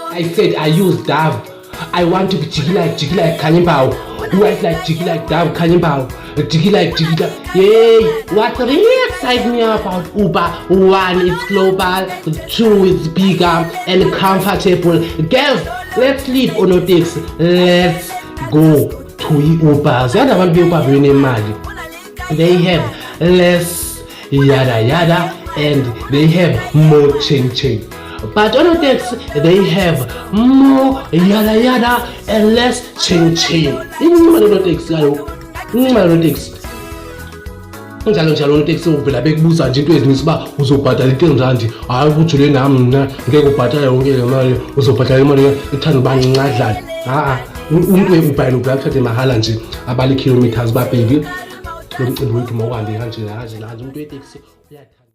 I said I use Dove. I want to be jiggy like Kanye Bao. White like jiggy like Dove Kanye Bao. Jiggy like Yay! What really excites me about Uber? 1, it's global. 2, it's bigger and comfortable. Girls, let's leave Onotex. Let's go to Ubers. The other one be Uber very mad. They have less yada yada and they have more chain. But Onotex, they have more yada yada and less chain. Onotex, njalo Onotex uvela bekubuza nje into ezininzi ba uzobhadala R10 hayi ukujule nami mina ngeke ubhadala yonke le mali uzobhadala imali ethanda bancinadlana umuntu ubhayilo uyakuthatha mahala nje abali kilometers babheki lo mcimbi wethu mawuhambe kanje umuntu weteksi uyathanda